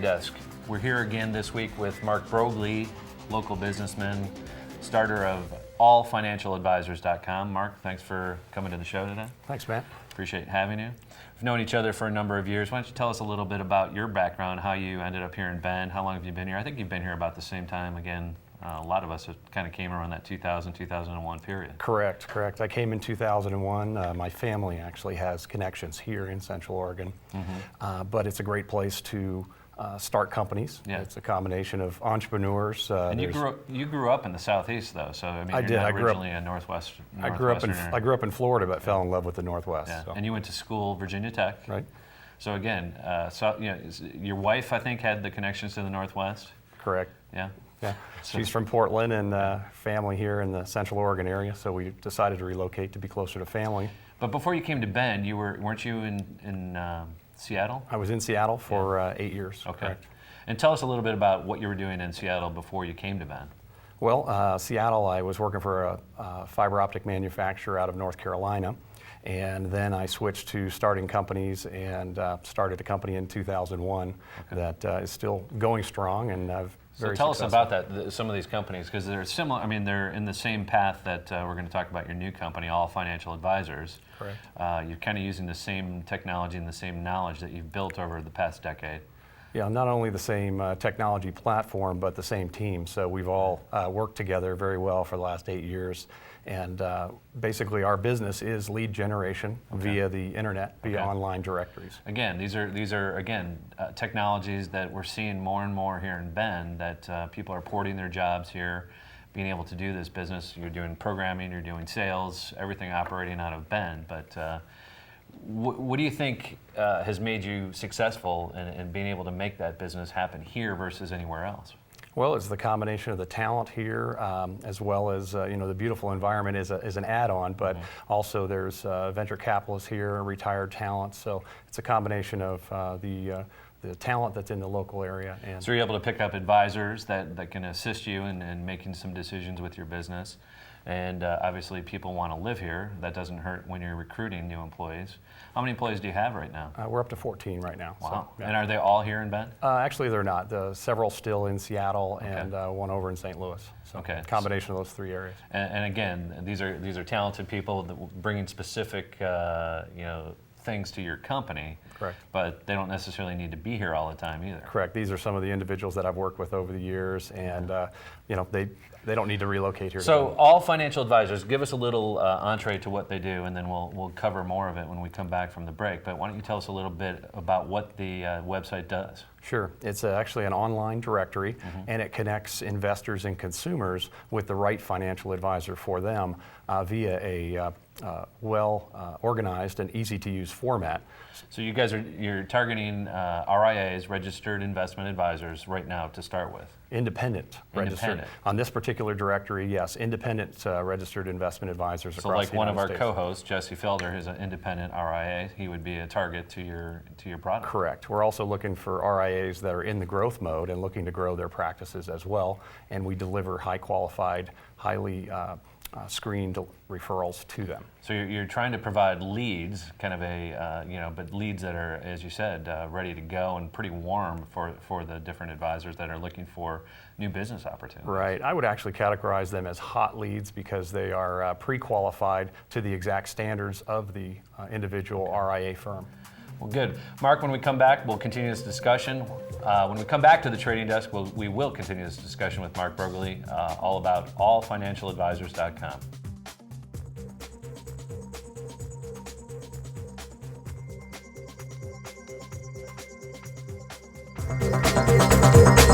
Desk. We're here again this week with Mark Brogley, local businessman, starter of allfinancialadvisors.com. Mark, thanks for coming to the show today. Thanks, Matt. Appreciate having you. We've known each other for a number of years. Why don't you tell us a little bit about your background, how you ended up here in Bend, how long have you been here? I think you've been here about the same time again. A lot of us kind of came around that 2000, 2001 period. Correct. I came in 2001. My family actually has connections here in Central Oregon, but it's a great place to start companies. Yeah. It's a combination of entrepreneurs. And you grew up in the Southeast, though, so I mean, I you're did. not I grew originally a Northwestern. I grew up in Florida, but fell in love with the Northwest. Yeah. So. And you went to school, Virginia Tech. Right. So again, your wife, I think, had the connections to the Northwest. Correct. Yeah. Yeah. So, She's from Portland and family here in the Central Oregon area, so we decided to relocate to be closer to family. But before you came to Bend, weren't you in Seattle? I was in Seattle for 8 years. Okay. Correct. And tell us a little bit about what you were doing in Seattle before you came to Bend. Well, Seattle, I was working for a fiber optic manufacturer out of North Carolina, and then I switched to starting companies and started a company in 2001 that is still going strong, and I've So tell us about that, some of these companies, because they're similar. I mean, they're in the same path that we're going to talk about your new company, All Financial Advisors. Correct. You're kind of using the same technology and the same knowledge that you've built over the past decade. Yeah, not only the same technology platform, but the same team. So we've all worked together very well for the last 8 years. And basically our business is lead generation via the internet, via online directories. Again, these are technologies that we're seeing more and more here in Bend, that people are porting their jobs here, being able to do this business. You're doing programming, you're doing sales, everything operating out of Bend. But what do you think has made you successful in being able to make that business happen here versus anywhere else? Well, it's the combination of the talent here, as well as the beautiful environment is an add-on, but also there's venture capitalists here, retired talent. So it's a combination of the talent that's in the local area. And so you're able to pick up advisors that can assist you in making some decisions with your business. And obviously people want to live here. That doesn't hurt when you're recruiting new employees. How many employees do you have right now? we're up to 14 right now. Wow. So, yeah. And are they all here in Bend? Actually, they're not. Several still in Seattle and one over in St. Louis. So combination of those three areas. And again, these are talented people that bringing specific things to your company. Correct. But they don't necessarily need to be here all the time either. Correct. These are some of the individuals that I've worked with over the years, and they don't need to relocate here. So, All Financial Advisors, give us a little entree to what they do, and then we'll cover more of it when we come back from the break. But why don't you tell us a little bit about what the website does? Sure. It's actually an online directory, and it connects investors and consumers with the right financial advisor for them via a well-organized and easy-to-use format. So you guys you're targeting RIAs, registered investment advisors, right now to start with. Independent registered. On this particular directory, yes, independent registered investment advisors across the United States. So like one of our co-hosts, Jesse Felder, is an independent RIA. He would be a target to your product. Correct. We're also looking for RIAs that are in the growth mode and looking to grow their practices as well. And we deliver high qualified, highly screened referrals to them. So you're trying to provide leads, kind of but leads that are, as you said, ready to go and pretty warm for the different advisors that are looking for new business opportunities. Right. I would actually categorize them as hot leads because they are pre-qualified to the exact standards of the individual RIA firm. Well, good. Mark, when we come back, we'll continue this discussion. When we come back to the trading desk, we will continue this discussion with Mark Brogley, all about allfinancialadvisors.com.